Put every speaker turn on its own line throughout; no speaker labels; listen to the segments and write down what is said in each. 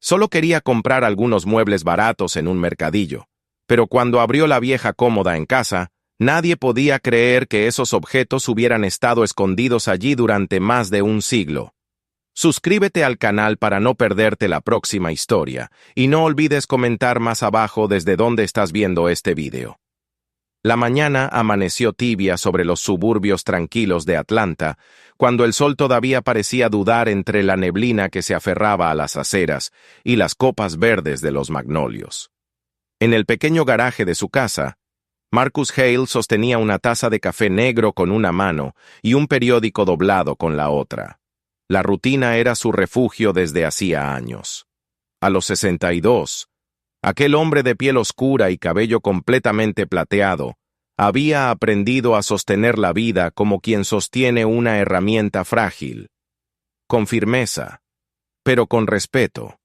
Solo quería comprar algunos muebles baratos en un mercadillo, pero cuando abrió la vieja cómoda en casa, nadie podía creer que esos objetos hubieran estado escondidos allí durante más de un siglo. Suscríbete al canal para no perderte la próxima historia, y no olvides comentar más abajo desde dónde estás viendo este video. La mañana amaneció tibia sobre los suburbios tranquilos de Atlanta, cuando el sol todavía parecía dudar entre la neblina que se aferraba a las aceras y las copas verdes de los magnolios. En el pequeño garaje de su casa, Marcus Hale sostenía una taza de café negro con una mano y un periódico doblado con la otra. La rutina era su refugio desde hacía años. A los 62, aquel hombre de piel oscura y cabello completamente plateado había aprendido a sostener la vida como quien sostiene una herramienta frágil, con firmeza, pero con respeto.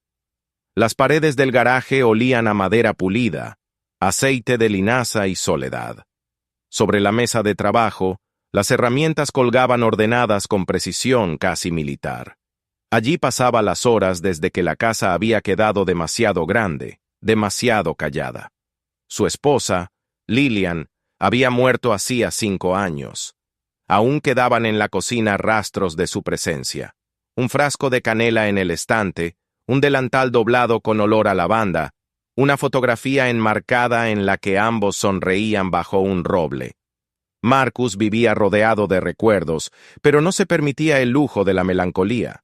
Las paredes del garaje olían a madera pulida, aceite de linaza y soledad. Sobre la mesa de trabajo, las herramientas colgaban ordenadas con precisión casi militar. Allí pasaba las horas desde que la casa había quedado demasiado grande, demasiado callada. Su esposa, Lillian, había muerto hacía 5 años. Aún quedaban en la cocina rastros de su presencia. Un frasco de canela en el estante, un delantal doblado con olor a lavanda, una fotografía enmarcada en la que ambos sonreían bajo un roble. Marcus vivía rodeado de recuerdos, pero no se permitía el lujo de la melancolía.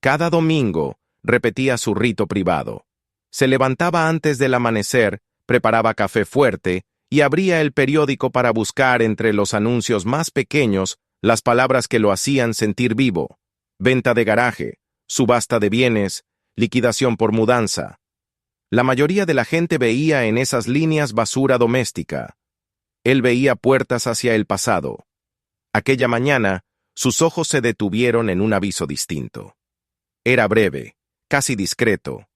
Cada domingo repetía su rito privado. Se levantaba antes del amanecer, preparaba café fuerte y abría el periódico para buscar entre los anuncios más pequeños las palabras que lo hacían sentir vivo. Venta de garaje, subasta de bienes, liquidación por mudanza. La mayoría de la gente veía en esas líneas basura doméstica. Él veía puertas hacia el pasado. Aquella mañana, sus ojos se detuvieron en un aviso distinto. Era breve, casi discreto.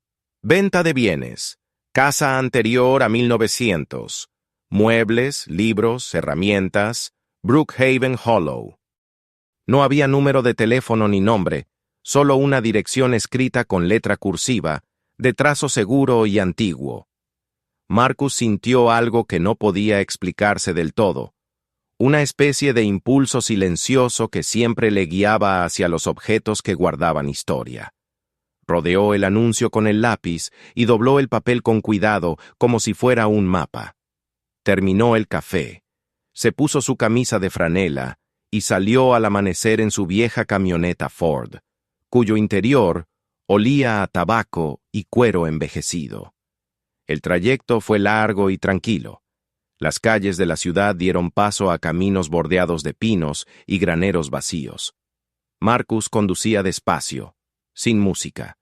Venta de bienes, casa anterior a 1900, muebles, libros, herramientas, Brookhaven Hollow. No había número de teléfono ni nombre, solo una dirección escrita con letra cursiva, de trazo seguro y antiguo. Marcus sintió algo que no podía explicarse del todo, una especie de impulso silencioso que siempre le guiaba hacia los objetos que guardaban historia. Rodeó el anuncio con el lápiz y dobló el papel con cuidado como si fuera un mapa. Terminó el café, se puso su camisa de franela y salió al amanecer en su vieja camioneta Ford, cuyo interior olía a tabaco y cuero envejecido. El trayecto fue largo y tranquilo. Las calles de la ciudad dieron paso a caminos bordeados de pinos y graneros vacíos. Marcus conducía despacio, sin música.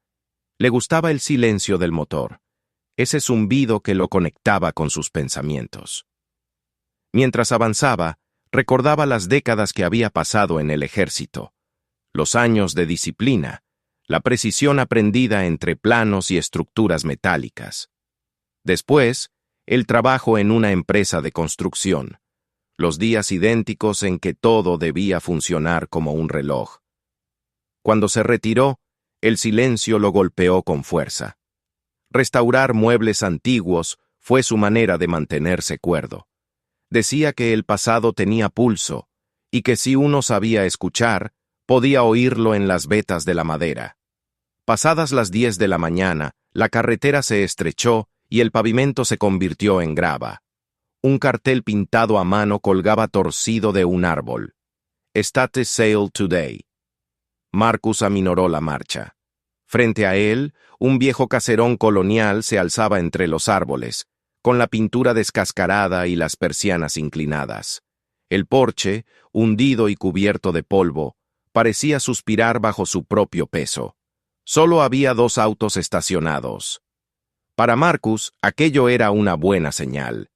Le gustaba el silencio del motor, ese zumbido que lo conectaba con sus pensamientos. Mientras avanzaba, recordaba las décadas que había pasado en el ejército, los años de disciplina, la precisión aprendida entre planos y estructuras metálicas. Después, el trabajo en una empresa de construcción, los días idénticos en que todo debía funcionar como un reloj. Cuando se retiró, el silencio lo golpeó con fuerza. Restaurar muebles antiguos fue su manera de mantenerse cuerdo. Decía que el pasado tenía pulso, y que si uno sabía escuchar, podía oírlo en las vetas de la madera. Pasadas las 10 de la mañana, la carretera se estrechó y el pavimento se convirtió en grava. Un cartel pintado a mano colgaba torcido de un árbol. Estate sale today. Marcus aminoró la marcha. Frente a él, un viejo caserón colonial se alzaba entre los árboles, con la pintura descascarada y las persianas inclinadas. El porche, hundido y cubierto de polvo, parecía suspirar bajo su propio peso. Solo había 2 autos estacionados. Para Marcus, aquello era una buena señal.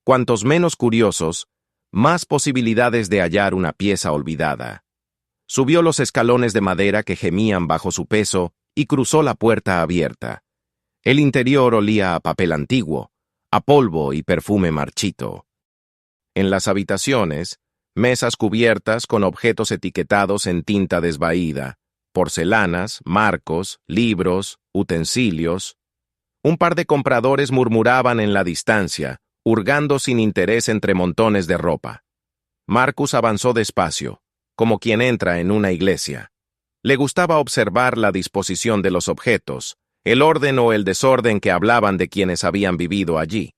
Cuantos menos curiosos, más posibilidades de hallar una pieza olvidada. Subió los escalones de madera que gemían bajo su peso y cruzó la puerta abierta. El interior olía a papel antiguo, a polvo y perfume marchito. En las habitaciones, mesas cubiertas con objetos etiquetados en tinta desvaída, porcelanas, marcos, libros, utensilios. Un par de compradores murmuraban en la distancia, hurgando sin interés entre montones de ropa. Marcus avanzó despacio, como quien entra en una iglesia. Le gustaba observar la disposición de los objetos, el orden o el desorden que hablaban de quienes habían vivido allí.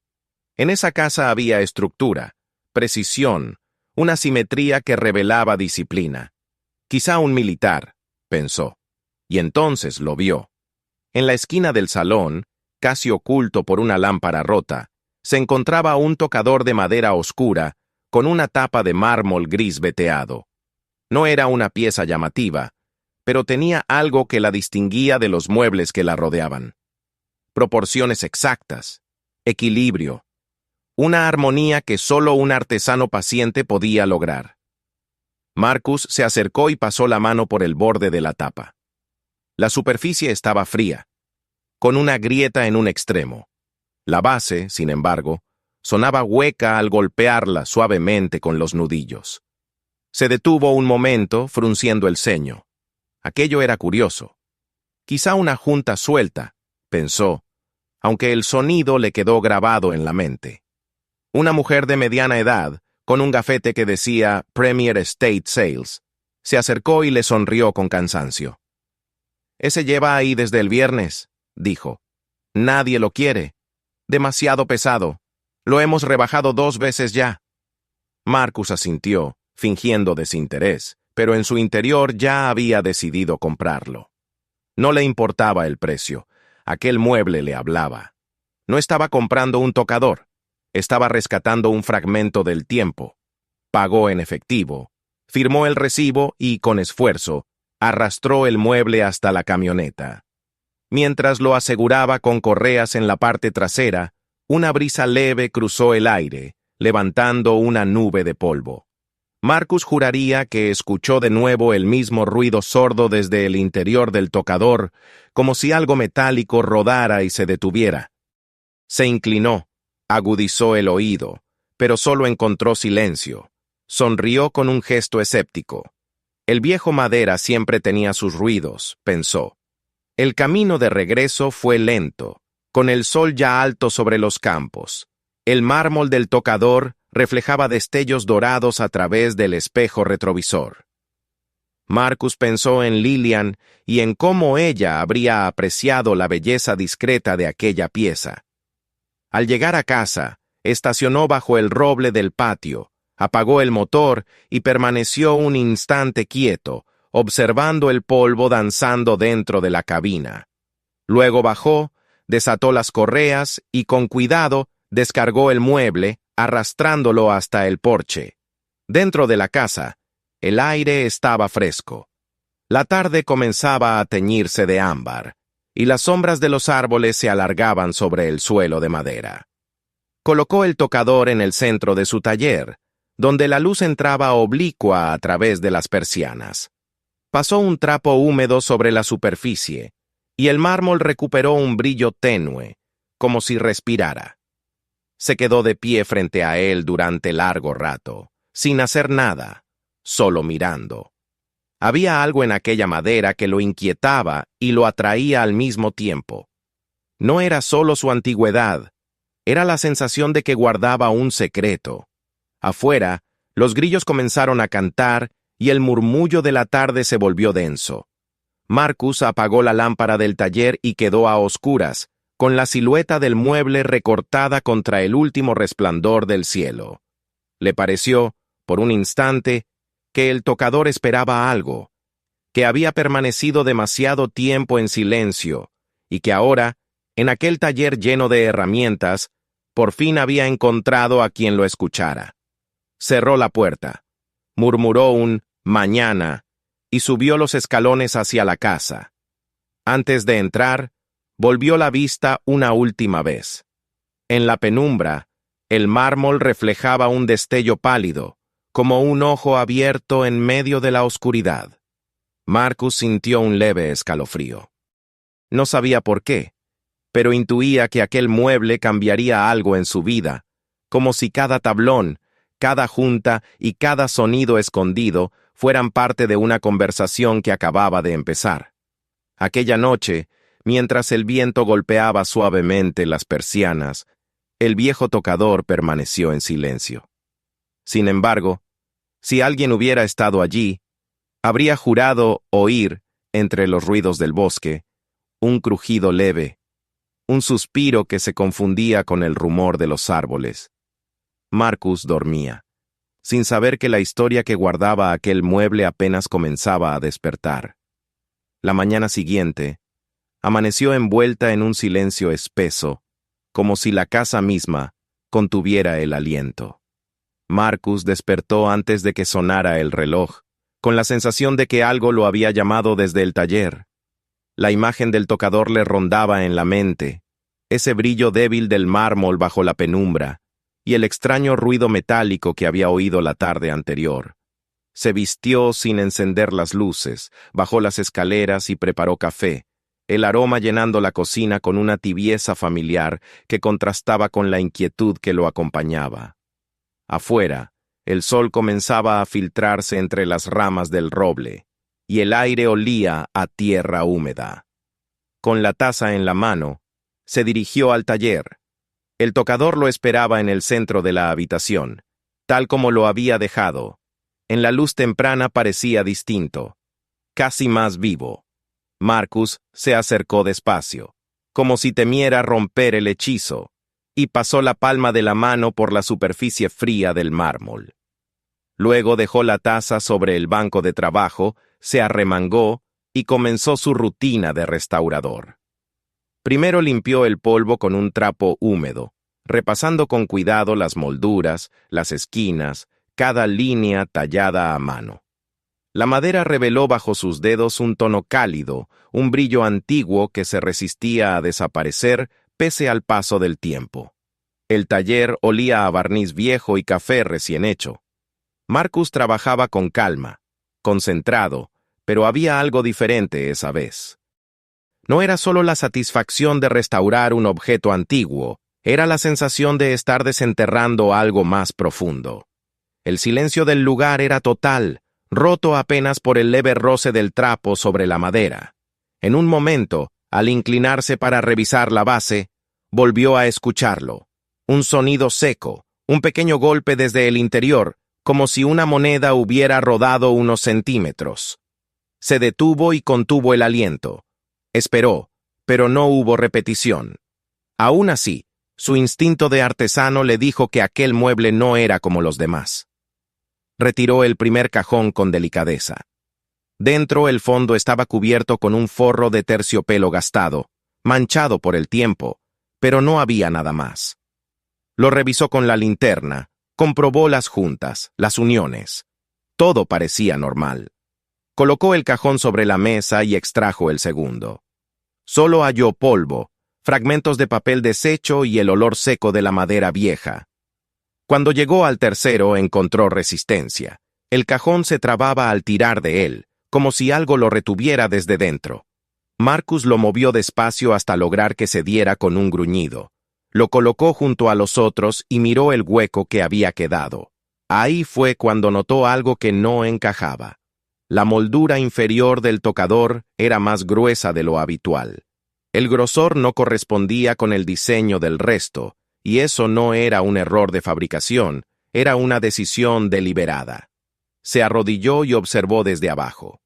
En esa casa había estructura, precisión, una simetría que revelaba disciplina. Quizá un militar, pensó, y entonces lo vio. En la esquina del salón, casi oculto por una lámpara rota, se encontraba un tocador de madera oscura con una tapa de mármol gris veteado. No era una pieza llamativa, pero tenía algo que la distinguía de los muebles que la rodeaban. Proporciones exactas, equilibrio, una armonía que solo un artesano paciente podía lograr. Marcus se acercó y pasó la mano por el borde de la tapa. La superficie estaba fría, con una grieta en un extremo. La base, sin embargo, sonaba hueca al golpearla suavemente con los nudillos. Se detuvo un momento, frunciendo el ceño. Aquello era curioso. Quizá una junta suelta, pensó, aunque el sonido le quedó grabado en la mente. Una mujer de mediana edad, con un gafete que decía Premier Estate Sales, se acercó y le sonrió con cansancio. «Ese lleva ahí desde el viernes», dijo. «Nadie lo quiere. Demasiado pesado. Lo hemos rebajado 2 veces ya». Marcus asintió, fingiendo desinterés, pero en su interior ya había decidido comprarlo. No le importaba el precio. Aquel mueble le hablaba. No estaba comprando un tocador. Estaba rescatando un fragmento del tiempo. Pagó en efectivo, firmó el recibo y, con esfuerzo, arrastró el mueble hasta la camioneta. Mientras lo aseguraba con correas en la parte trasera, una brisa leve cruzó el aire, levantando una nube de polvo. Marcus juraría que escuchó de nuevo el mismo ruido sordo desde el interior del tocador, como si algo metálico rodara y se detuviera. Se inclinó, agudizó el oído, pero solo encontró silencio. Sonrió con un gesto escéptico. El viejo madera siempre tenía sus ruidos, pensó. El camino de regreso fue lento, con el sol ya alto sobre los campos. El mármol del tocador reflejaba destellos dorados a través del espejo retrovisor. Marcus pensó en Lillian y en cómo ella habría apreciado la belleza discreta de aquella pieza. Al llegar a casa, estacionó bajo el roble del patio, apagó el motor y permaneció un instante quieto, observando el polvo danzando dentro de la cabina. Luego bajó, desató las correas y con cuidado descargó el mueble, arrastrándolo hasta el porche. Dentro de la casa, el aire estaba fresco. La tarde comenzaba a teñirse de ámbar, y las sombras de los árboles se alargaban sobre el suelo de madera. Colocó el tocador en el centro de su taller, donde la luz entraba oblicua a través de las persianas. Pasó un trapo húmedo sobre la superficie, y el mármol recuperó un brillo tenue, como si respirara. Se quedó de pie frente a él durante largo rato, sin hacer nada, solo mirando. Había algo en aquella madera que lo inquietaba y lo atraía al mismo tiempo. No era solo su antigüedad, era la sensación de que guardaba un secreto. Afuera, los grillos comenzaron a cantar y el murmullo de la tarde se volvió denso. Marcus apagó la lámpara del taller y quedó a oscuras, con la silueta del mueble recortada contra el último resplandor del cielo. Le pareció, por un instante, que el tocador esperaba algo, que había permanecido demasiado tiempo en silencio, y que ahora, en aquel taller lleno de herramientas, por fin había encontrado a quien lo escuchara. Cerró la puerta, murmuró un «mañana» y subió los escalones hacia la casa. Antes de entrar, volvió la vista una última vez. En la penumbra, el mármol reflejaba un destello pálido, como un ojo abierto en medio de la oscuridad. Marcus sintió un leve escalofrío. No sabía por qué, pero intuía que aquel mueble cambiaría algo en su vida, como si cada tablón, cada junta y cada sonido escondido fueran parte de una conversación que acababa de empezar. Aquella noche, mientras el viento golpeaba suavemente las persianas, el viejo tocador permaneció en silencio. Sin embargo, si alguien hubiera estado allí, habría jurado oír, entre los ruidos del bosque, un crujido leve, un suspiro que se confundía con el rumor de los árboles. Marcus dormía, sin saber que la historia que guardaba aquel mueble apenas comenzaba a despertar. La mañana siguiente, amaneció envuelta en un silencio espeso, como si la casa misma contuviera el aliento. Marcus despertó antes de que sonara el reloj, con la sensación de que algo lo había llamado desde el taller. La imagen del tocador le rondaba en la mente, ese brillo débil del mármol bajo la penumbra, y el extraño ruido metálico que había oído la tarde anterior. Se vistió sin encender las luces, bajó las escaleras y preparó café, el aroma llenando la cocina con una tibieza familiar que contrastaba con la inquietud que lo acompañaba. Afuera, el sol comenzaba a filtrarse entre las ramas del roble, y el aire olía a tierra húmeda. Con la taza en la mano, se dirigió al taller. El tocador lo esperaba en el centro de la habitación, tal como lo había dejado. En la luz temprana parecía distinto, casi más vivo. Marcus se acercó despacio, como si temiera romper el hechizo, y pasó la palma de la mano por la superficie fría del mármol. Luego dejó la taza sobre el banco de trabajo, se arremangó y comenzó su rutina de restaurador. Primero limpió el polvo con un trapo húmedo, repasando con cuidado las molduras, las esquinas, cada línea tallada a mano. La madera reveló bajo sus dedos un tono cálido, un brillo antiguo que se resistía a desaparecer pese al paso del tiempo. El taller olía a barniz viejo y café recién hecho. Marcus trabajaba con calma, concentrado, pero había algo diferente esa vez. No era solo la satisfacción de restaurar un objeto antiguo, era la sensación de estar desenterrando algo más profundo. El silencio del lugar era total, roto apenas por el leve roce del trapo sobre la madera. En un momento, al inclinarse para revisar la base, volvió a escucharlo. Un sonido seco, un pequeño golpe desde el interior, como si una moneda hubiera rodado unos centímetros. Se detuvo y contuvo el aliento. Esperó, pero no hubo repetición. Aún así, su instinto de artesano le dijo que aquel mueble no era como los demás. Retiró el primer cajón con delicadeza. Dentro el fondo estaba cubierto con un forro de terciopelo gastado, manchado por el tiempo, pero no había nada más. Lo revisó con la linterna, comprobó las juntas, las uniones. Todo parecía normal. Colocó el cajón sobre la mesa y extrajo el segundo. Solo halló polvo, fragmentos de papel deshecho y el olor seco de la madera vieja. Cuando llegó al tercero encontró resistencia. El cajón se trababa al tirar de él, como si algo lo retuviera desde dentro. Marcus lo movió despacio hasta lograr que se diera con un gruñido. Lo colocó junto a los otros y miró el hueco que había quedado. Ahí fue cuando notó algo que no encajaba. La moldura inferior del tocador era más gruesa de lo habitual. El grosor no correspondía con el diseño del resto, y eso no era un error de fabricación, era una decisión deliberada. Se arrodilló y observó desde abajo.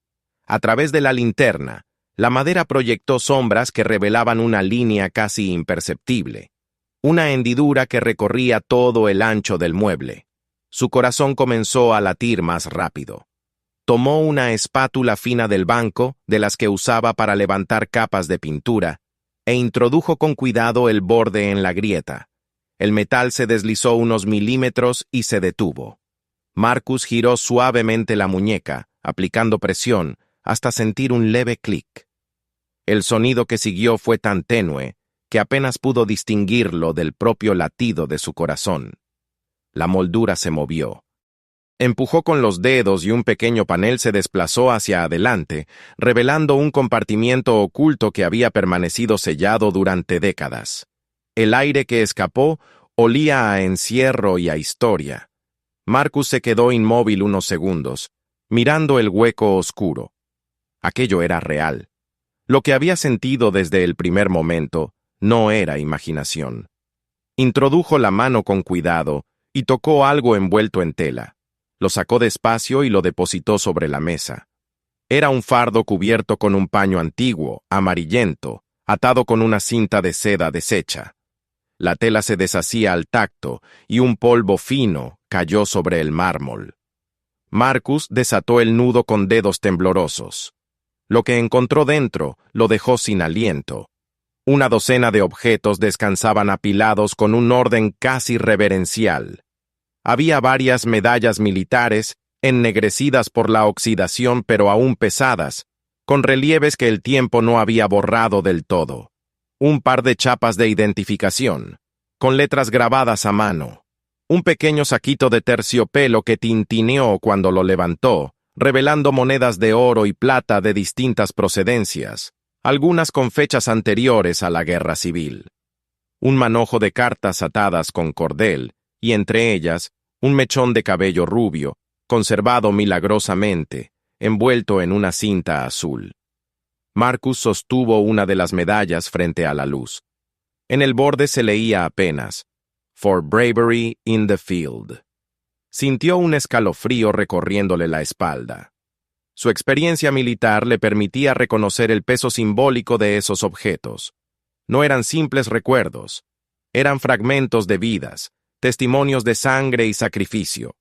A través de la linterna, la madera proyectó sombras que revelaban una línea casi imperceptible, una hendidura que recorría todo el ancho del mueble. Su corazón comenzó a latir más rápido. Tomó una espátula fina del banco, de las que usaba para levantar capas de pintura, e introdujo con cuidado el borde en la grieta. El metal se deslizó unos milímetros y se detuvo. Marcus giró suavemente la muñeca, aplicando presión, hasta sentir un leve clic. El sonido que siguió fue tan tenue que apenas pudo distinguirlo del propio latido de su corazón. La moldura se movió. Empujó con los dedos y un pequeño panel se desplazó hacia adelante, revelando un compartimiento oculto que había permanecido sellado durante décadas. El aire que escapó olía a encierro y a historia. Marcus se quedó inmóvil unos segundos, mirando el hueco oscuro. Aquello era real. Lo que había sentido desde el primer momento no era imaginación. Introdujo la mano con cuidado y tocó algo envuelto en tela. Lo sacó despacio y lo depositó sobre la mesa. Era un fardo cubierto con un paño antiguo, amarillento, atado con una cinta de seda deshecha. La tela se deshacía al tacto y un polvo fino cayó sobre el mármol. Marcus desató el nudo con dedos temblorosos. Lo que encontró dentro lo dejó sin aliento. Una docena de objetos descansaban apilados con un orden casi reverencial. Había varias medallas militares, ennegrecidas por la oxidación pero aún pesadas, con relieves que el tiempo no había borrado del todo. Un par de chapas de identificación, con letras grabadas a mano. Un pequeño saquito de terciopelo que tintineó cuando lo levantó, revelando monedas de oro y plata de distintas procedencias, algunas con fechas anteriores a la guerra civil. Un manojo de cartas atadas con cordel, y entre ellas, un mechón de cabello rubio, conservado milagrosamente, envuelto en una cinta azul. Marcus sostuvo una de las medallas frente a la luz. En el borde se leía apenas, "For bravery in the field". Sintió un escalofrío recorriéndole la espalda. Su experiencia militar le permitía reconocer el peso simbólico de esos objetos. No eran simples recuerdos, eran fragmentos de vidas, testimonios de sangre y sacrificio.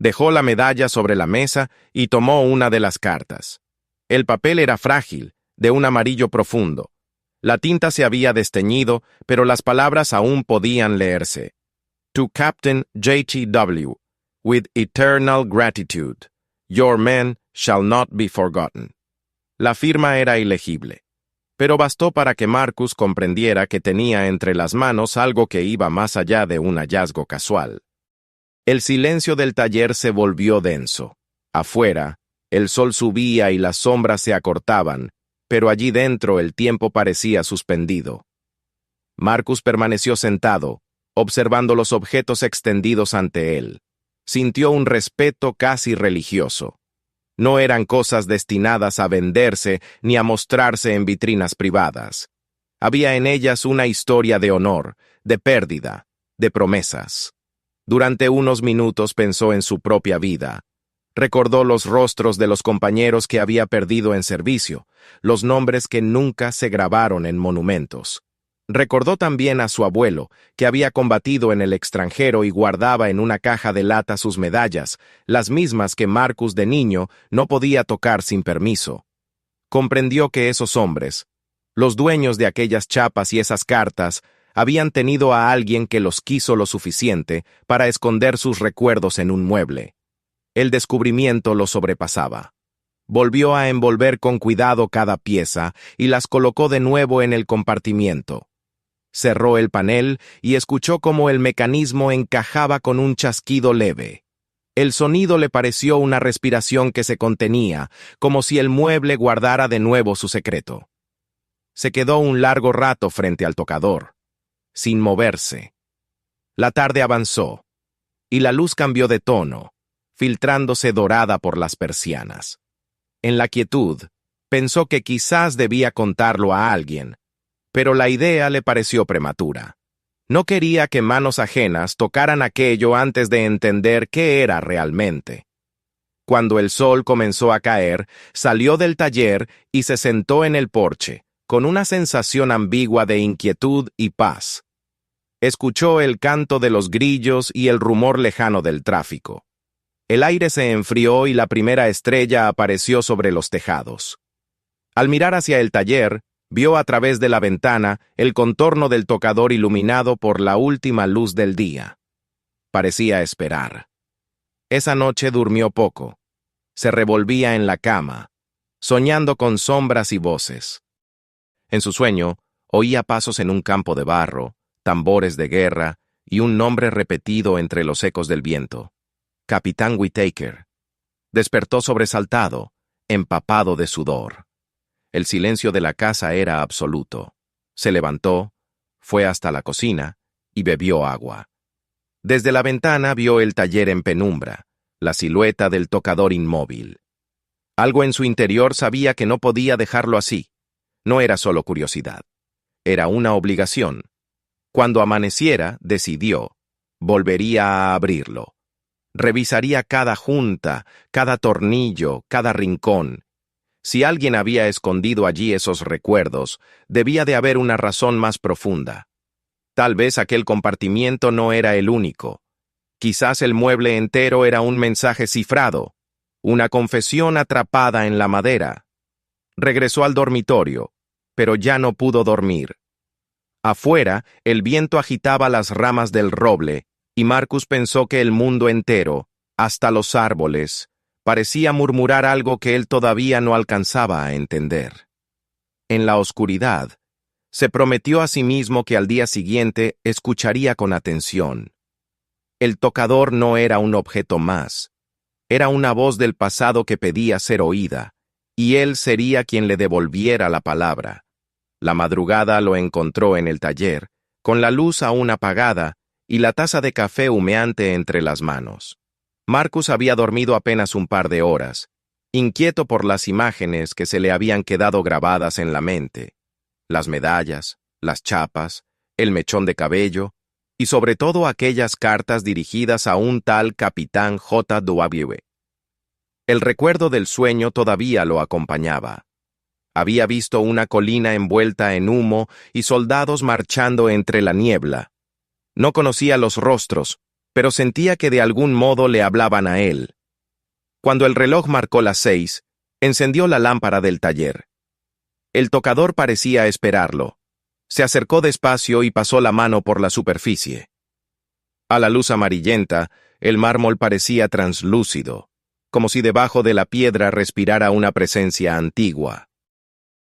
Dejó la medalla sobre la mesa y tomó una de las cartas. El papel era frágil, de un amarillo profundo. La tinta se había desteñido, pero las palabras aún podían leerse. To Captain J.T.W., with eternal gratitude, your men shall not be forgotten. La firma era ilegible, pero bastó para que Marcus comprendiera que tenía entre las manos algo que iba más allá de un hallazgo casual. El silencio del taller se volvió denso. Afuera, el sol subía y las sombras se acortaban, pero allí dentro el tiempo parecía suspendido. Marcus permaneció sentado, observando los objetos extendidos ante él. Sintió un respeto casi religioso. No eran cosas destinadas a venderse ni a mostrarse en vitrinas privadas. Había en ellas una historia de honor, de pérdida, de promesas. Durante unos minutos pensó en su propia vida. Recordó los rostros de los compañeros que había perdido en servicio, los nombres que nunca se grabaron en monumentos. Recordó también a su abuelo, que había combatido en el extranjero y guardaba en una caja de lata sus medallas, las mismas que Marcus de niño no podía tocar sin permiso. Comprendió que esos hombres, los dueños de aquellas chapas y esas cartas, habían tenido a alguien que los quiso lo suficiente para esconder sus recuerdos en un mueble. El descubrimiento lo sobrepasaba. Volvió a envolver con cuidado cada pieza y las colocó de nuevo en el compartimiento. Cerró el panel y escuchó cómo el mecanismo encajaba con un chasquido leve. El sonido le pareció una respiración que se contenía, como si el mueble guardara de nuevo su secreto. Se quedó un largo rato frente al tocador, sin moverse. La tarde avanzó, y la luz cambió de tono, filtrándose dorada por las persianas. En la quietud, pensó que quizás debía contarlo a alguien, pero la idea le pareció prematura. No quería que manos ajenas tocaran aquello antes de entender qué era realmente. Cuando el sol comenzó a caer, salió del taller y se sentó en el porche, con una sensación ambigua de inquietud y paz. Escuchó el canto de los grillos y el rumor lejano del tráfico. El aire se enfrió y la primera estrella apareció sobre los tejados. Al mirar hacia el taller, vio a través de la ventana el contorno del tocador iluminado por la última luz del día. Parecía esperar. Esa noche durmió poco. Se revolvía en la cama, soñando con sombras y voces. En su sueño, oía pasos en un campo de barro, tambores de guerra y un nombre repetido entre los ecos del viento. Capitán Whittaker. Despertó sobresaltado, empapado de sudor. El silencio de la casa era absoluto. Se levantó, fue hasta la cocina y bebió agua. Desde la ventana vio el taller en penumbra, la silueta del tocador inmóvil. Algo en su interior sabía que no podía dejarlo así. No era solo curiosidad. Era una obligación. Cuando amaneciera, decidió, volvería a abrirlo. Revisaría cada junta, cada tornillo, cada rincón. Si alguien había escondido allí esos recuerdos, debía de haber una razón más profunda. Tal vez aquel compartimiento no era el único. Quizás el mueble entero era un mensaje cifrado, una confesión atrapada en la madera. Regresó al dormitorio, pero ya no pudo dormir. Afuera, el viento agitaba las ramas del roble, y Marcus pensó que el mundo entero, hasta los árboles, parecía murmurar algo que él todavía no alcanzaba a entender. En la oscuridad, se prometió a sí mismo que al día siguiente escucharía con atención. El tocador no era un objeto más, era una voz del pasado que pedía ser oída, y él sería quien le devolviera la palabra. La madrugada lo encontró en el taller, con la luz aún apagada y la taza de café humeante entre las manos. Marcus había dormido apenas un par de horas, inquieto por las imágenes que se le habían quedado grabadas en la mente. Las medallas, las chapas, el mechón de cabello, y sobre todo aquellas cartas dirigidas a un tal Capitán J. W. El recuerdo del sueño todavía lo acompañaba. Había visto una colina envuelta en humo y soldados marchando entre la niebla. No conocía los rostros, pero sentía que de algún modo le hablaban a él. Cuando el reloj marcó las 6, encendió la lámpara del taller. El tocador parecía esperarlo. Se acercó despacio y pasó la mano por la superficie. A la luz amarillenta, el mármol parecía translúcido, como si debajo de la piedra respirara una presencia antigua.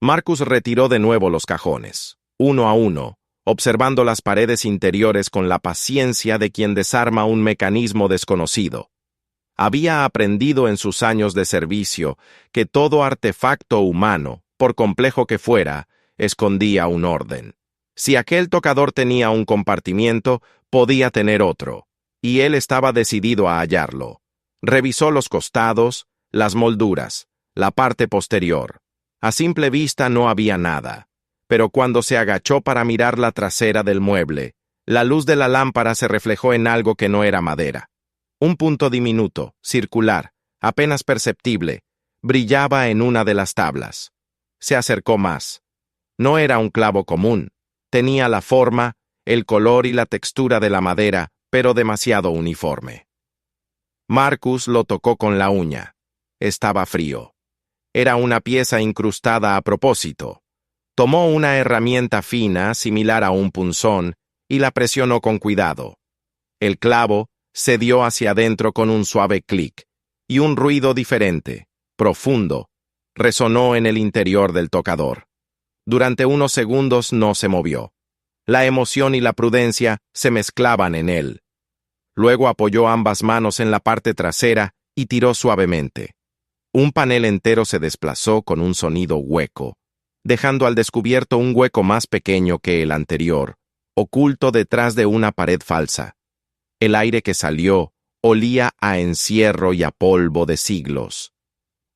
Marcus retiró de nuevo los cajones, uno a uno, observando las paredes interiores con la paciencia de quien desarma un mecanismo desconocido. Había aprendido en sus años de servicio que todo artefacto humano, por complejo que fuera, escondía un orden. Si aquel tocador tenía un compartimiento, podía tener otro, y él estaba decidido a hallarlo. Revisó los costados, las molduras, la parte posterior. A simple vista no había nada, pero cuando se agachó para mirar la trasera del mueble, la luz de la lámpara se reflejó en algo que no era madera. Un punto diminuto, circular, apenas perceptible, brillaba en una de las tablas. Se acercó más. No era un clavo común. Tenía la forma, el color y la textura de la madera, pero demasiado uniforme. Marcus lo tocó con la uña. Estaba frío. Era una pieza incrustada a propósito. Tomó una herramienta fina, similar a un punzón, y la presionó con cuidado. El clavo se dio hacia adentro con un suave clic, y un ruido diferente, profundo, resonó en el interior del tocador. Durante unos segundos no se movió. La emoción y la prudencia se mezclaban en él. Luego apoyó ambas manos en la parte trasera y tiró suavemente. Un panel entero se desplazó con un sonido hueco, dejando al descubierto un hueco más pequeño que el anterior, oculto detrás de una pared falsa. El aire que salió olía a encierro y a polvo de siglos.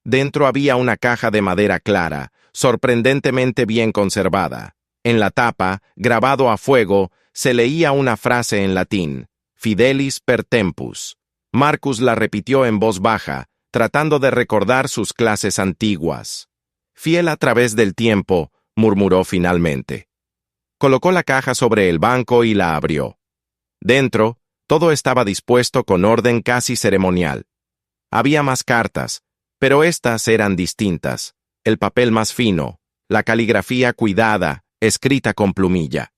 Dentro había una caja de madera clara, sorprendentemente bien conservada. En la tapa, grabado a fuego, se leía una frase en latín, Fidelis per tempus. Marcus la repitió en voz baja, tratando de recordar sus clases antiguas. Fiel a través del tiempo, murmuró finalmente. Colocó la caja sobre el banco y la abrió. Dentro, todo estaba dispuesto con orden casi ceremonial. Había más cartas, pero estas eran distintas. El papel más fino, la caligrafía cuidada, escrita con plumilla.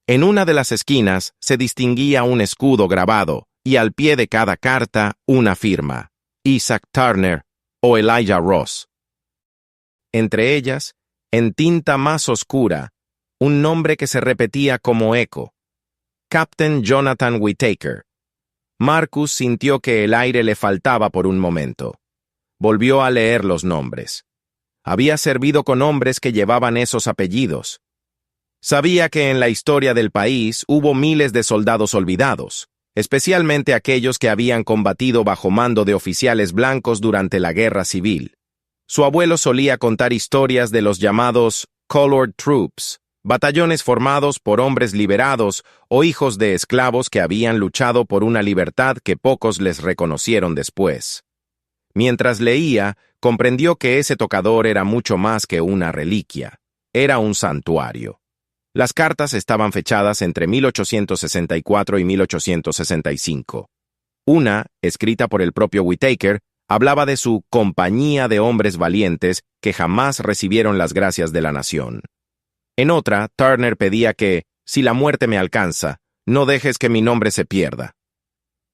En una de las esquinas se distinguía un escudo grabado, y al pie de cada carta una firma, Isaac Turner o Elijah Ross. Entre ellas, en tinta más oscura, un nombre que se repetía como eco, Captain Jonathan Whittaker. Marcus sintió que el aire le faltaba por un momento. Volvió a leer los nombres. Había servido con hombres que llevaban esos apellidos. Sabía que en la historia del país hubo miles de soldados olvidados, especialmente aquellos que habían combatido bajo mando de oficiales blancos durante la Guerra Civil. Su abuelo solía contar historias de los llamados Colored Troops, batallones formados por hombres liberados o hijos de esclavos que habían luchado por una libertad que pocos les reconocieron después. Mientras leía, comprendió que ese tocador era mucho más que una reliquia. Era un santuario. Las cartas estaban fechadas entre 1864 y 1865. Una, escrita por el propio Whitaker, hablaba de su compañía de hombres valientes que jamás recibieron las gracias de la nación. En otra, Turner pedía que, si la muerte me alcanza, no dejes que mi nombre se pierda.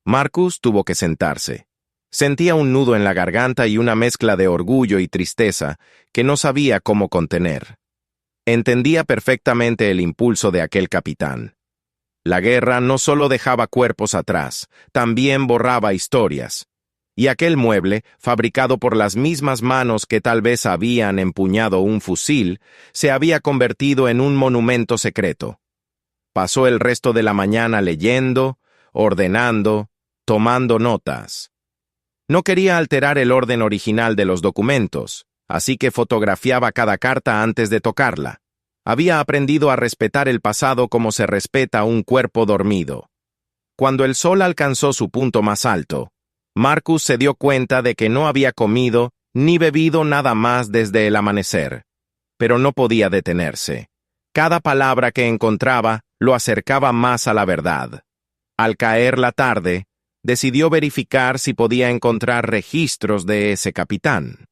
Marcus tuvo que sentarse. Sentía un nudo en la garganta y una mezcla de orgullo y tristeza que no sabía cómo contener. Entendía perfectamente el impulso de aquel capitán. La guerra no solo dejaba cuerpos atrás, también borraba historias. Y aquel mueble, fabricado por las mismas manos que tal vez habían empuñado un fusil, se había convertido en un monumento secreto. Pasó el resto de la mañana leyendo, ordenando, tomando notas. No quería alterar el orden original de los documentos, así que fotografiaba cada carta antes de tocarla. Había aprendido a respetar el pasado como se respeta un cuerpo dormido. Cuando el sol alcanzó su punto más alto, Marcus se dio cuenta de que no había comido ni bebido nada más desde el amanecer. Pero no podía detenerse. Cada palabra que encontraba lo acercaba más a la verdad. Al caer la tarde, decidió verificar si podía encontrar registros de ese capitán.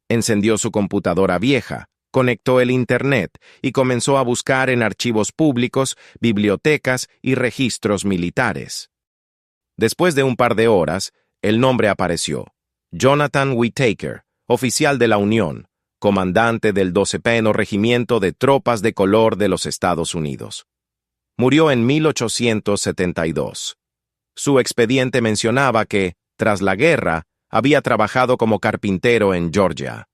Encendió su computadora vieja, conectó el Internet y comenzó a buscar en archivos públicos, bibliotecas y registros militares. Después de un par de horas, el nombre apareció. Jonathan Whitaker, oficial de la Unión, comandante del 12º Regimiento de Tropas de Color de los Estados Unidos. Murió en 1872. Su expediente mencionaba que, tras la guerra, había trabajado como carpintero en Georgia.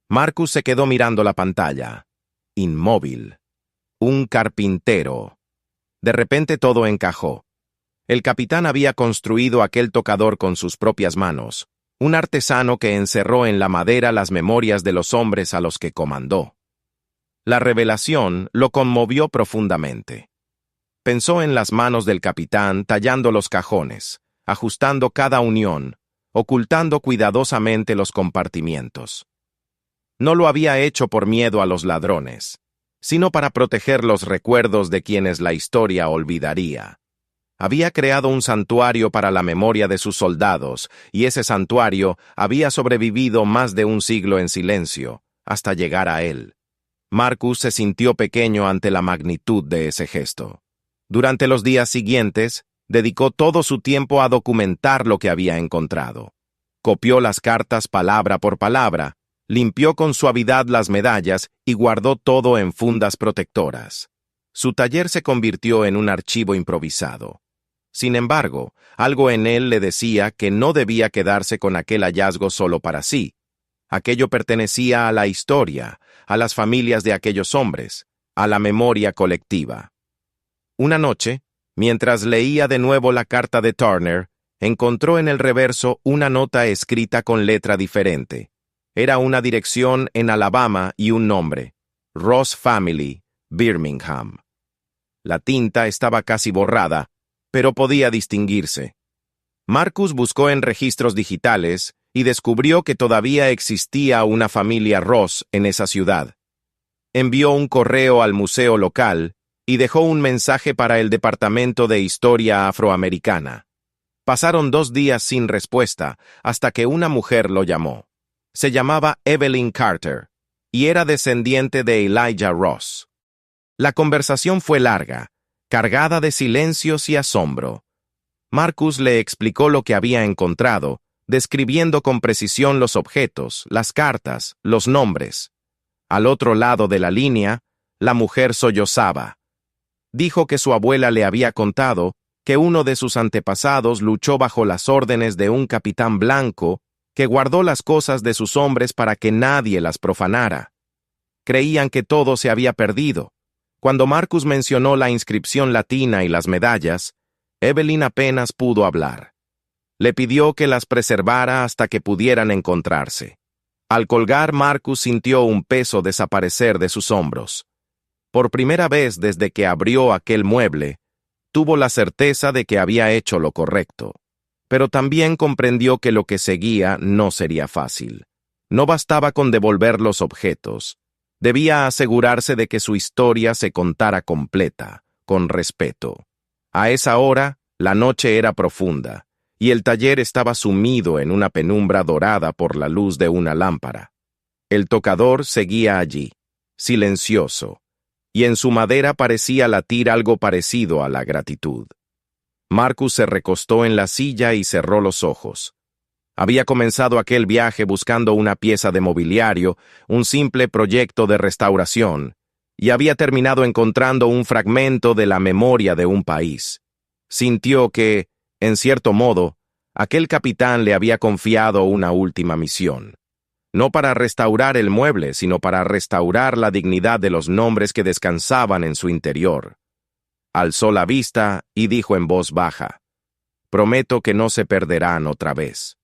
Marcus se quedó mirando la pantalla, inmóvil. Un carpintero. De repente todo encajó. El capitán había construido aquel tocador con sus propias manos, un artesano que encerró en la madera las memorias de los hombres a los que comandó. La revelación lo conmovió profundamente. Pensó en las manos del capitán tallando los cajones, ajustando cada unión, ocultando cuidadosamente los compartimientos. No lo había hecho por miedo a los ladrones, sino para proteger los recuerdos de quienes la historia olvidaría. Había creado un santuario para la memoria de sus soldados, y ese santuario había sobrevivido más de un siglo en silencio, hasta llegar a él. Marcus se sintió pequeño ante la magnitud de ese gesto. Durante los días siguientes, dedicó todo su tiempo a documentar lo que había encontrado. Copió las cartas palabra por palabra, limpió con suavidad las medallas y guardó todo en fundas protectoras. Su taller se convirtió en un archivo improvisado. Sin embargo, algo en él le decía que no debía quedarse con aquel hallazgo solo para sí. Aquello pertenecía a la historia, a las familias de aquellos hombres, a la memoria colectiva. Una noche, mientras leía de nuevo la carta de Turner, encontró en el reverso una nota escrita con letra diferente. Era una dirección en Alabama y un nombre: Ross Family, Birmingham. La tinta estaba casi borrada, pero podía distinguirse. Marcus buscó en registros digitales y descubrió que todavía existía una familia Ross en esa ciudad. Envió un correo al museo local y dejó un mensaje para el Departamento de Historia Afroamericana. Pasaron 2 días sin respuesta hasta que una mujer lo llamó. Se llamaba Evelyn Carter y era descendiente de Elijah Ross. La conversación fue larga, cargada de silencios y asombro. Marcus le explicó lo que había encontrado, describiendo con precisión los objetos, las cartas, los nombres. Al otro lado de la línea, la mujer sollozaba. Dijo que su abuela le había contado que uno de sus antepasados luchó bajo las órdenes de un capitán blanco que guardó las cosas de sus hombres para que nadie las profanara. Creían que todo se había perdido. Cuando Marcus mencionó la inscripción latina y las medallas, Evelyn apenas pudo hablar. Le pidió que las preservara hasta que pudieran encontrarse. Al colgar, Marcus sintió un peso desaparecer de sus hombros. Por primera vez desde que abrió aquel mueble, tuvo la certeza de que había hecho lo correcto. Pero también comprendió que lo que seguía no sería fácil. No bastaba con devolver los objetos. Debía asegurarse de que su historia se contara completa, con respeto. A esa hora, la noche era profunda, y el taller estaba sumido en una penumbra dorada por la luz de una lámpara. El tocador seguía allí, silencioso, y en su madera parecía latir algo parecido a la gratitud. Marcus se recostó en la silla y cerró los ojos. Había comenzado aquel viaje buscando una pieza de mobiliario, un simple proyecto de restauración, y había terminado encontrando un fragmento de la memoria de un país. Sintió que, en cierto modo, aquel capitán le había confiado una última misión. No para restaurar el mueble, sino para restaurar la dignidad de los nombres que descansaban en su interior. Alzó la vista y dijo en voz baja: «Prometo que no se perderán otra vez».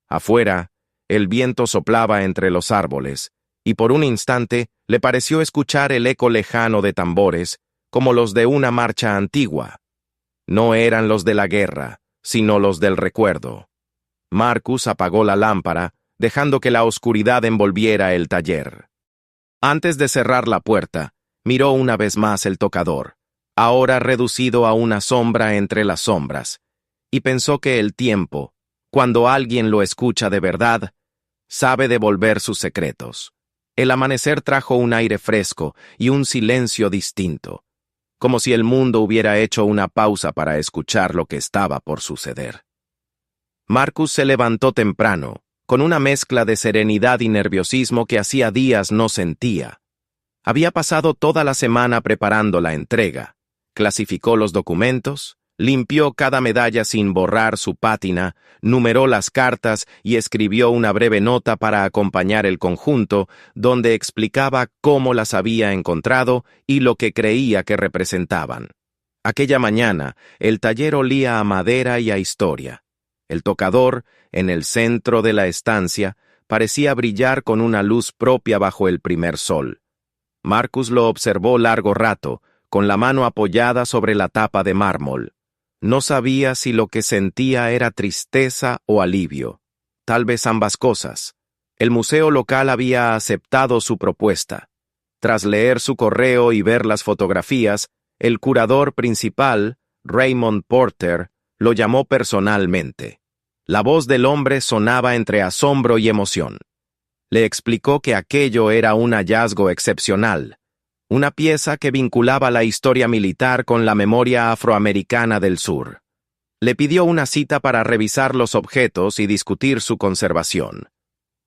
Afuera, el viento soplaba entre los árboles, y por un instante le pareció escuchar el eco lejano de tambores, como los de una marcha antigua. No eran los de la guerra, sino los del recuerdo. Marcus apagó la lámpara, dejando que la oscuridad envolviera el taller. Antes de cerrar la puerta, miró una vez más el tocador, ahora reducido a una sombra entre las sombras, y pensó que el tiempo, cuando alguien lo escucha de verdad, sabe devolver sus secretos. El amanecer trajo un aire fresco y un silencio distinto, como si el mundo hubiera hecho una pausa para escuchar lo que estaba por suceder. Marcus se levantó temprano, con una mezcla de serenidad y nerviosismo que hacía días no sentía. Había pasado toda la semana preparando la entrega, clasificó los documentos, limpió cada medalla sin borrar su pátina, numeró las cartas y escribió una breve nota para acompañar el conjunto, donde explicaba cómo las había encontrado y lo que creía que representaban. Aquella mañana, el taller olía a madera y a historia. El tocador, en el centro de la estancia, parecía brillar con una luz propia bajo el primer sol. Marcus lo observó largo rato, con la mano apoyada sobre la tapa de mármol. No sabía si lo que sentía era tristeza o alivio, tal vez ambas cosas. El museo local había aceptado su propuesta. Tras leer su correo y ver las fotografías, el curador principal, Raymond Porter, lo llamó personalmente. La voz del hombre sonaba entre asombro y emoción. Le explicó que aquello era un hallazgo excepcional, una pieza que vinculaba la historia militar con la memoria afroamericana del sur. Le pidió una cita para revisar los objetos y discutir su conservación.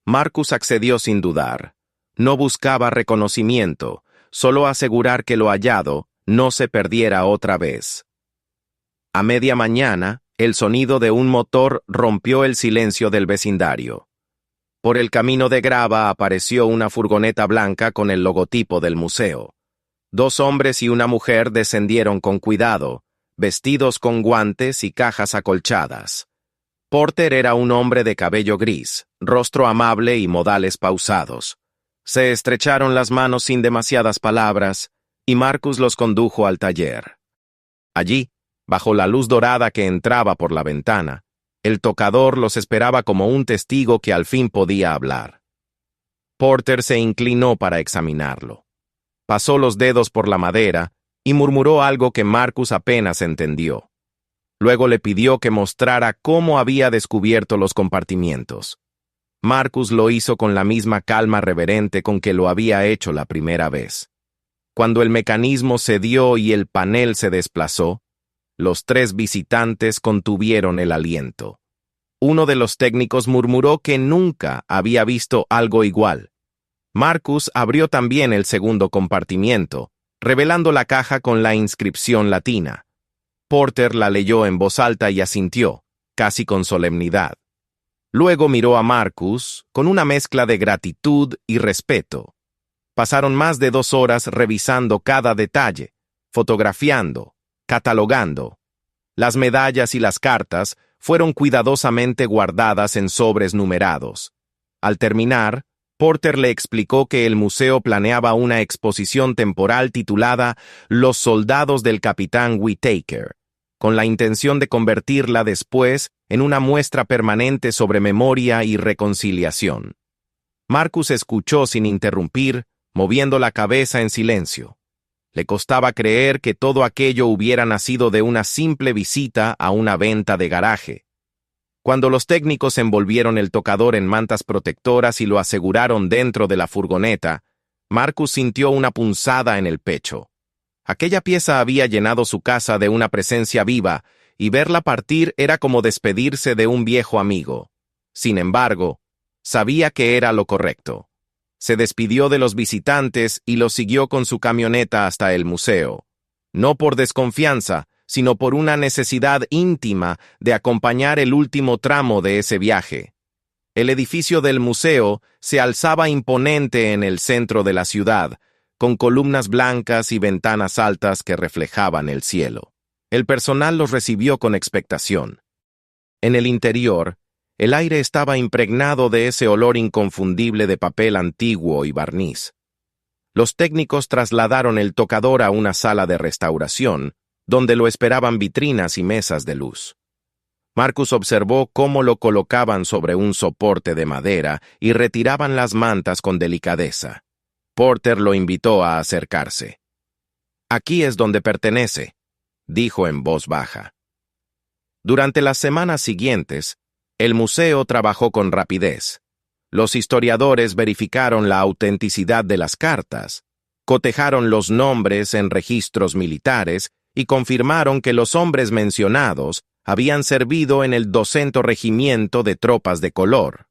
Marcus accedió sin dudar. No buscaba reconocimiento, solo asegurar que lo hallado no se perdiera otra vez. A media mañana, el sonido de un motor rompió el silencio del vecindario. Por el camino de grava apareció una furgoneta blanca con el logotipo del museo. 2 hombres y una mujer descendieron con cuidado, vestidos con guantes y cajas acolchadas. Porter era un hombre de cabello gris, rostro amable y modales pausados. Se estrecharon las manos sin demasiadas palabras, y Marcus los condujo al taller. Allí, bajo la luz dorada que entraba por la ventana, el tocador los esperaba como un testigo que al fin podía hablar. Porter se inclinó para examinarlo. Pasó los dedos por la madera y murmuró algo que Marcus apenas entendió. Luego le pidió que mostrara cómo había descubierto los compartimientos. Marcus lo hizo con la misma calma reverente con que lo había hecho la primera vez. Cuando el mecanismo cedió y el panel se desplazó, los 3 visitantes contuvieron el aliento. Uno de los técnicos murmuró que nunca había visto algo igual. Marcus abrió también el segundo compartimiento, revelando la caja con la inscripción latina. Porter la leyó en voz alta y asintió, casi con solemnidad. Luego miró a Marcus con una mezcla de gratitud y respeto. Pasaron más de 2 horas revisando cada detalle, fotografiando, catalogando. Las medallas y las cartas fueron cuidadosamente guardadas en sobres numerados. Al terminar, Porter le explicó que el museo planeaba una exposición temporal titulada Los soldados del capitán Whittaker, con la intención de convertirla después en una muestra permanente sobre memoria y reconciliación. Marcus escuchó sin interrumpir, moviendo la cabeza en silencio. Le costaba creer que todo aquello hubiera nacido de una simple visita a una venta de garaje. Cuando los técnicos envolvieron el tocador en mantas protectoras y lo aseguraron dentro de la furgoneta, Marcus sintió una punzada en el pecho. Aquella pieza había llenado su casa de una presencia viva, y verla partir era como despedirse de un viejo amigo. Sin embargo, sabía que era lo correcto. Se despidió de los visitantes y los siguió con su camioneta hasta el museo. No por desconfianza, sino por una necesidad íntima de acompañar el último tramo de ese viaje. El edificio del museo se alzaba imponente en el centro de la ciudad, con columnas blancas y ventanas altas que reflejaban el cielo. El personal los recibió con expectación. En el interior, el aire estaba impregnado de ese olor inconfundible de papel antiguo y barniz. Los técnicos trasladaron el tocador a una sala de restauración, donde lo esperaban vitrinas y mesas de luz. Marcus observó cómo lo colocaban sobre un soporte de madera y retiraban las mantas con delicadeza. Porter lo invitó a acercarse. «Aquí es donde pertenece», dijo en voz baja. Durante las semanas siguientes, el museo trabajó con rapidez. Los historiadores verificaron la autenticidad de las cartas, cotejaron los nombres en registros militares y confirmaron que los hombres mencionados habían servido en el 200 Regimiento de Tropas de Color.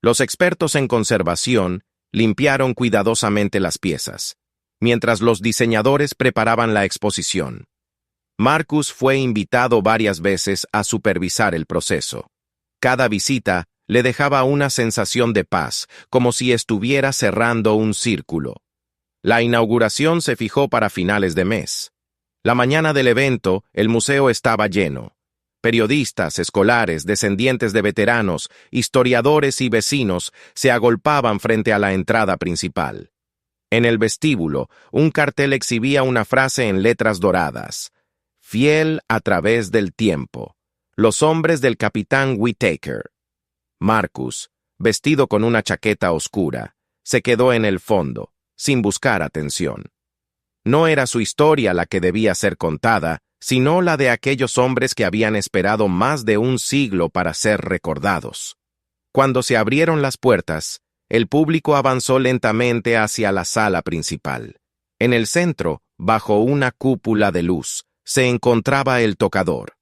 Los expertos en conservación limpiaron cuidadosamente las piezas, mientras los diseñadores preparaban la exposición. Marcus fue invitado varias veces a supervisar el proceso. Cada visita le dejaba una sensación de paz, como si estuviera cerrando un círculo. La inauguración se fijó para finales de mes. La mañana del evento, el museo estaba lleno. Periodistas, escolares, descendientes de veteranos, historiadores y vecinos se agolpaban frente a la entrada principal. En el vestíbulo, un cartel exhibía una frase en letras doradas: «Fiel a través del tiempo. Los hombres del capitán Whittaker». Marcus, vestido con una chaqueta oscura, se quedó en el fondo, sin buscar atención. No era su historia la que debía ser contada, sino la de aquellos hombres que habían esperado más de un siglo para ser recordados. Cuando se abrieron las puertas, el público avanzó lentamente hacia la sala principal. En el centro, bajo una cúpula de luz, se encontraba el tocador.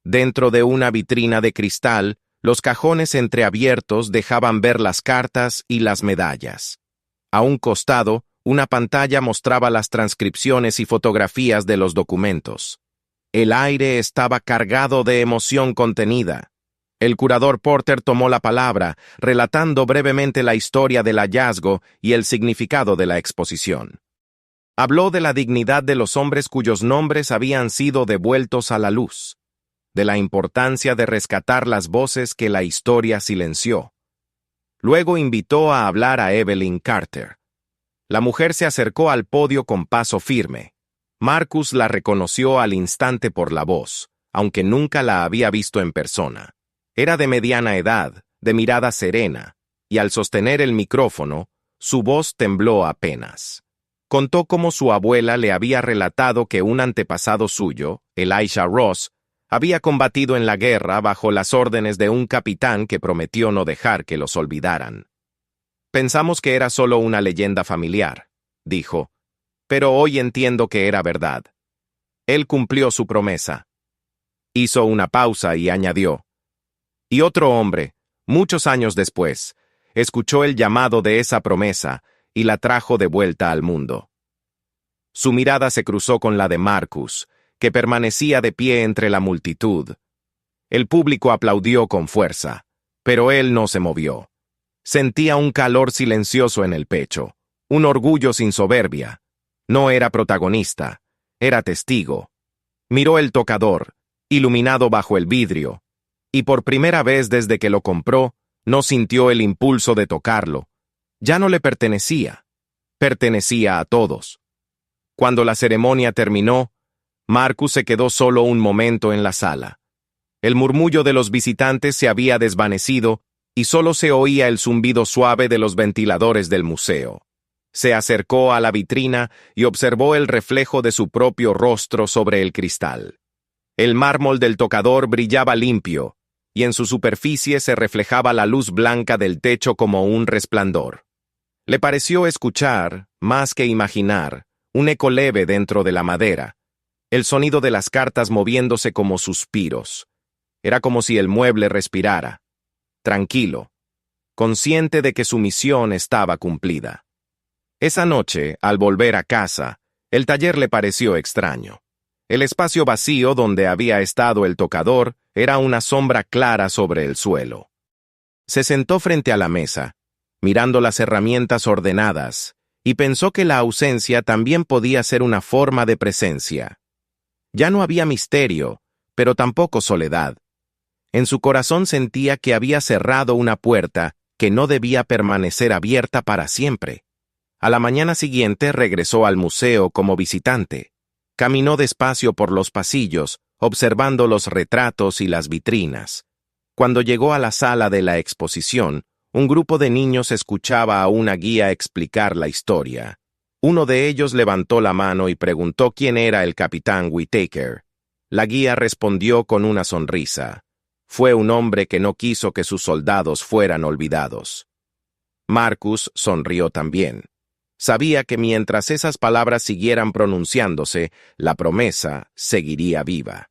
Dentro de una vitrina de cristal, los cajones entreabiertos dejaban ver las cartas y las medallas. A un costado, una pantalla mostraba las transcripciones y fotografías de los documentos. El aire estaba cargado de emoción contenida. El curador Porter tomó la palabra, relatando brevemente la historia del hallazgo y el significado de la exposición. Habló de la dignidad de los hombres cuyos nombres habían sido devueltos a la luz, de la importancia de rescatar las voces que la historia silenció. Luego invitó a hablar a Evelyn Carter. La mujer se acercó al podio con paso firme. Marcus la reconoció al instante por la voz, aunque nunca la había visto en persona. Era de mediana edad, de mirada serena, y al sostener el micrófono, su voz tembló apenas. Contó cómo su abuela le había relatado que un antepasado suyo, Elisha Ross, había combatido en la guerra bajo las órdenes de un capitán que prometió no dejar que los olvidaran. «Pensamos que era solo una leyenda familiar», dijo, «pero hoy entiendo que era verdad. Él cumplió su promesa». Hizo una pausa y añadió: «Y otro hombre, muchos años después, escuchó el llamado de esa promesa y la trajo de vuelta al mundo». Su mirada se cruzó con la de Marcus, que permanecía de pie entre la multitud. El público aplaudió con fuerza, pero él no se movió. Sentía un calor silencioso en el pecho, un orgullo sin soberbia. No era protagonista, era testigo. Miró el tocador, iluminado bajo el vidrio, y por primera vez desde que lo compró, no sintió el impulso de tocarlo. Ya no le pertenecía. Pertenecía a todos. Cuando la ceremonia terminó, Marcus se quedó solo un momento en la sala. El murmullo de los visitantes se había desvanecido y solo se oía el zumbido suave de los ventiladores del museo. Se acercó a la vitrina y observó el reflejo de su propio rostro sobre el cristal. El mármol del tocador brillaba limpio, y en su superficie se reflejaba la luz blanca del techo como un resplandor. Le pareció escuchar, más que imaginar, un eco leve dentro de la madera, el sonido de las cartas moviéndose como suspiros. Era como si el mueble respirara, tranquilo, consciente de que su misión estaba cumplida. Esa noche, al volver a casa, el taller le pareció extraño. El espacio vacío donde había estado el tocador era una sombra clara sobre el suelo. Se sentó frente a la mesa, mirando las herramientas ordenadas, y pensó que la ausencia también podía ser una forma de presencia. Ya no había misterio, pero tampoco soledad. En su corazón sentía que había cerrado una puerta que no debía permanecer abierta para siempre. A la mañana siguiente regresó al museo como visitante. Caminó despacio por los pasillos, observando los retratos y las vitrinas. Cuando llegó a la sala de la exposición, un grupo de niños escuchaba a una guía explicar la historia. Uno de ellos levantó la mano y preguntó quién era el capitán Whittaker. La guía respondió con una sonrisa. Fue un hombre que no quiso que sus soldados fueran olvidados. Marcus sonrió también. Sabía que mientras esas palabras siguieran pronunciándose, la promesa seguiría viva.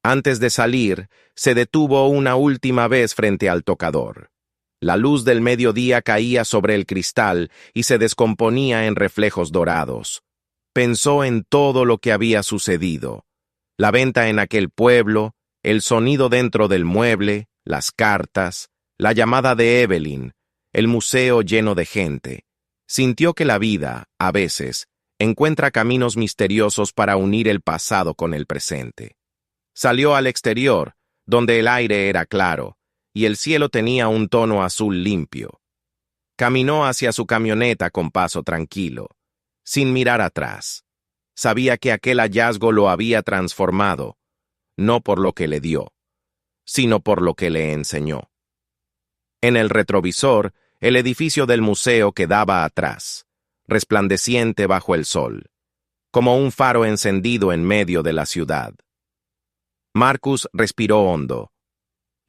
Antes de salir, se detuvo una última vez frente al tocador. La luz del mediodía caía sobre el cristal y se descomponía en reflejos dorados. Pensó en todo lo que había sucedido. La venta en aquel pueblo, el sonido dentro del mueble, las cartas, la llamada de Evelyn, el museo lleno de gente. Sintió que la vida, a veces, encuentra caminos misteriosos para unir el pasado con el presente. Salió al exterior, donde el aire era claro, y el cielo tenía un tono azul limpio. Caminó hacia su camioneta con paso tranquilo, sin mirar atrás. Sabía que aquel hallazgo lo había transformado, no por lo que le dio, sino por lo que le enseñó. En el retrovisor, el edificio del museo quedaba atrás, resplandeciente bajo el sol, como un faro encendido en medio de la ciudad. Marcus respiró hondo,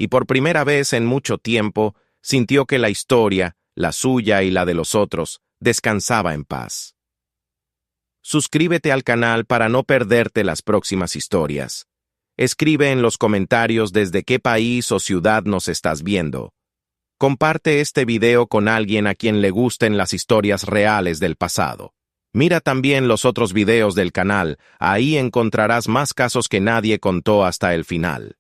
y por primera vez en mucho tiempo sintió que la historia, la suya y la de los otros, descansaba en paz. Suscríbete al canal para no perderte las próximas historias. Escribe en los comentarios desde qué país o ciudad nos estás viendo. Comparte este video con alguien a quien le gusten las historias reales del pasado. Mira también los otros videos del canal, ahí encontrarás más casos que nadie contó hasta el final.